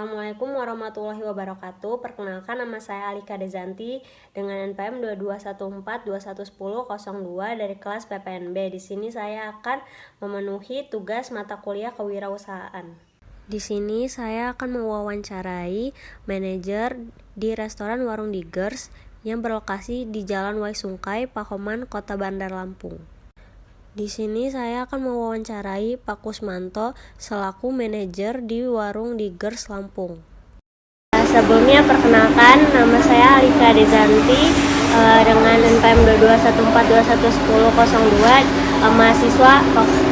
Assalamualaikum warahmatullahi wabarakatuh. Perkenalkan, nama saya Alika Dezanti dengan NPM 2214211002 dari kelas PPNB. Di sini saya akan memenuhi tugas mata kuliah kewirausahaan. Di sini saya akan mewawancarai manajer di restoran Warung Digers yang berlokasi di Jalan Waisungkai, Pahoman, Kota Bandar Lampung. Di sini saya akan mewawancarai Pak Kusmanto selaku manajer di Warung Digers Lampung. Sebelumnya perkenalkan, nama saya Alika Dezanti dengan NPM 2214211002, mahasiswa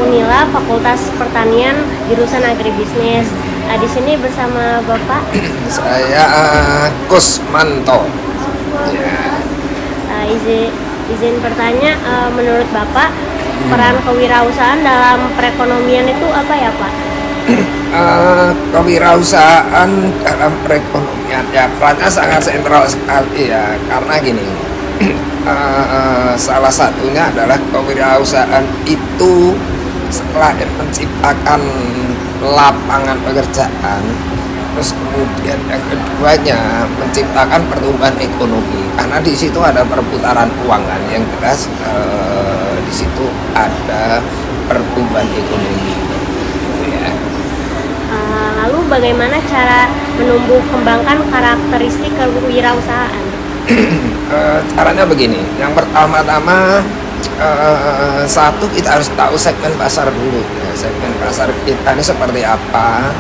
Unila Fakultas Pertanian jurusan Agribisnis. Di sini bersama Bapak. Saya Kusmanto. Izin bertanya, menurut Bapak peran kewirausahaan dalam perekonomian itu apa ya, Pak? Kewirausahaan dalam perekonomian ya perannya sangat sentral sekali ya, karena gini, salah satunya adalah kewirausahaan itu selain menciptakan lapangan pekerjaan, terus kemudian yang keduanya menciptakan pertumbuhan ekonomi, karena di situ ada perputaran uang kan, yang jelas di situ ada pertumbuhan ekonomi gitu ya. Lalu bagaimana cara menumbuh kembangkan karakteristik kewirausahaan? Caranya begini, yang pertama-tama satu, kita harus tahu segmen pasar dulu ya. Segmen pasar kita ini seperti apa,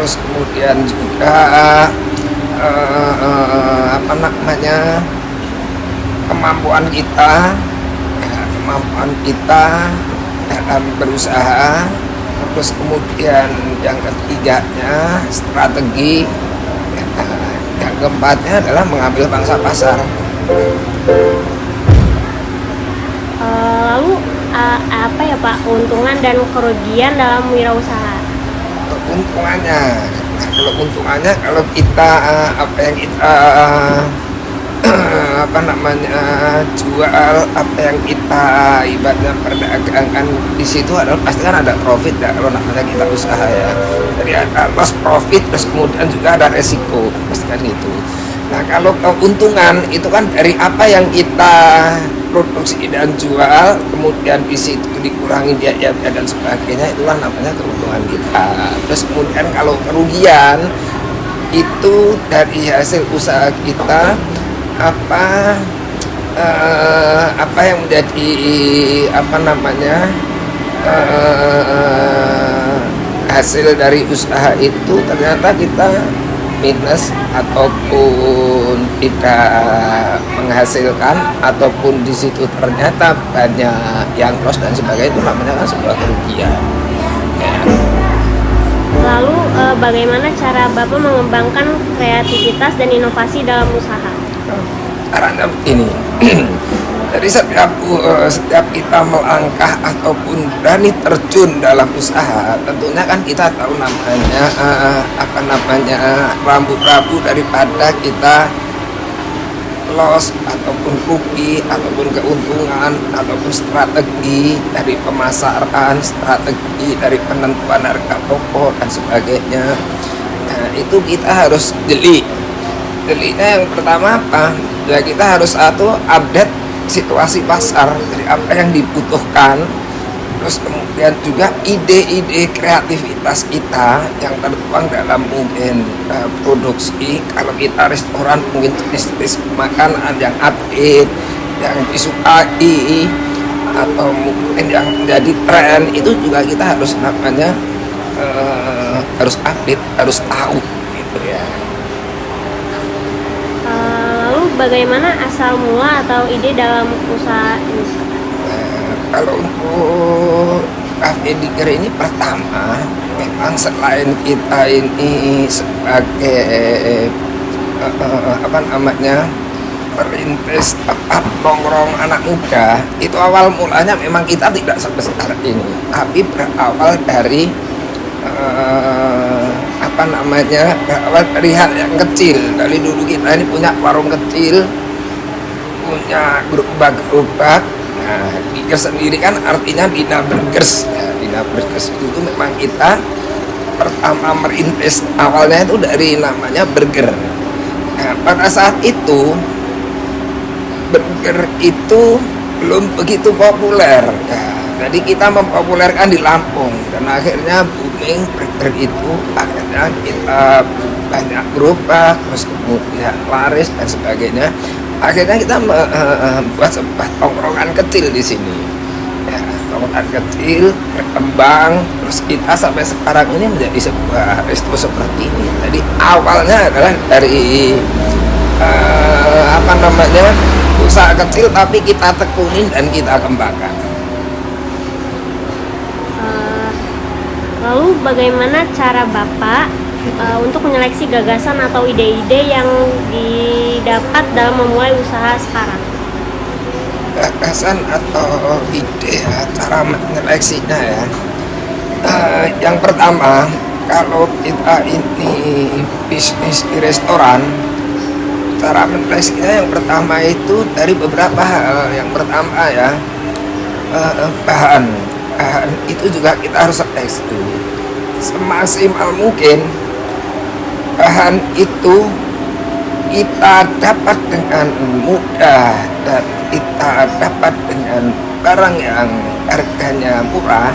terus kemudian juga kemampuan kita dalam berusaha, terus kemudian yang ketiganya strategi, yang keempatnya adalah mengambil pangsa pasar. Lalu apa ya Pak keuntungan dan kerugian dalam wirausaha? Keuntungannya kalau kita jual, apa yang kita ibaratnya perdagangkan, di situ adalah pasti kan ada profit ya, kalau namanya kita usaha ya. Jadi ada loss profit, terus kemudian juga ada resiko, pasti kan gitu. Nah, kalau keuntungan itu kan dari apa yang kita produksi dan jual, kemudian di situ dikurangi biaya dan sebagainya, itulah namanya keuntungan kita. Terus kemudian kalau kerugian itu dari hasil usaha kita, apa yang menjadi hasil dari usaha itu ternyata kita minus ataupun tidak menghasilkan, ataupun di situ ternyata banyak yang loss dan sebagainya, itu namanya kan sebuah kerugian ya. Lalu bagaimana cara Bapak mengembangkan kreativitas dan inovasi dalam usaha? Caranya begini, jadi setiap kita melangkah ataupun berani terjun dalam usaha, tentunya kan kita tahu namanya rambu-rambu daripada kita loss ataupun rugi ataupun keuntungan ataupun strategi dari pemasaran, strategi dari penentuan harga pokok dan sebagainya. Nah, itu kita harus jeli. Jelinya yang pertama apa? Ya, kita harus update situasi pasar, dari apa yang dibutuhkan, terus kemudian juga ide-ide kreativitas kita yang tertuang dalam mungkin produksi. Kalau kita restoran, mungkin jenis makanan yang update, yang disukai, atau mungkin yang menjadi tren, itu juga kita harus harus update, harus tahu gitu ya. Bagaimana asal mula atau ide dalam usaha ini? Kalau untuk Cafe Digger ini pertama, memang selain kita ini sebagai perintis tempat nongkrong anak muda, itu awal mulanya memang kita tidak sebesar ini, tapi berawal dari berawal dari hal yang kecil. Dari dulu kita ini punya warung kecil, punya gerobak. Nah, Digers sendiri kan artinya Dina Burgers ya. Dina Burgers itu memang kita pertama merintis awalnya itu dari namanya burger. Nah, pada saat itu burger itu belum begitu populer. Nah, jadi kita mempopulerkan di Lampung dan akhirnya booming burger itu, akhirnya kita banyak gerobak, terus kemudian laris dan sebagainya. Akhirnya kita membuat sebuah tongkrongan kecil di sini. Ya, tongkrongan kecil berkembang, terus kita sampai sekarang ini menjadi sebuah resto seperti ini. Jadi awalnya adalah dari usaha kecil, tapi kita tekunin dan kita kembangkan. Lalu bagaimana cara Bapak untuk menyeleksi gagasan atau ide-ide yang didapat dalam memulai usaha sekarang? Gagasan atau ide ya, cara menyeleksinya ya. Yang pertama, kalau kita ini bisnis di restoran, cara menyeleksinya yang pertama itu dari beberapa hal. Yang pertama ya, bahan itu juga kita harus seleksi dulu. Semaksimal mungkin bahan itu kita dapat dengan mudah dan kita dapat dengan barang yang harganya murah,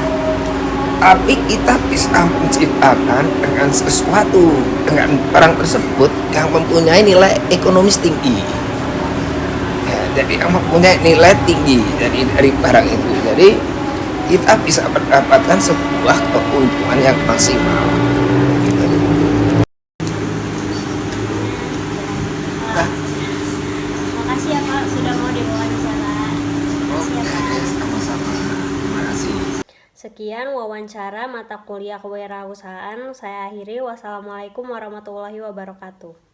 tapi kita bisa menciptakan dengan sesuatu, dengan barang tersebut yang mempunyai nilai ekonomis tinggi ya, jadi yang mempunyai nilai tinggi jadi dari barang itu, jadi kita bisa mendapatkan sebuah keuntungan yang maksimal gitu. Makasih ya Pak sudah mau diwawancara. Makasih ya Pak. Sama-sama. Terima kasih. Sekian wawancara mata kuliah kewirausahaan. Saya akhiri. Wassalamualaikum warahmatullahi wabarakatuh.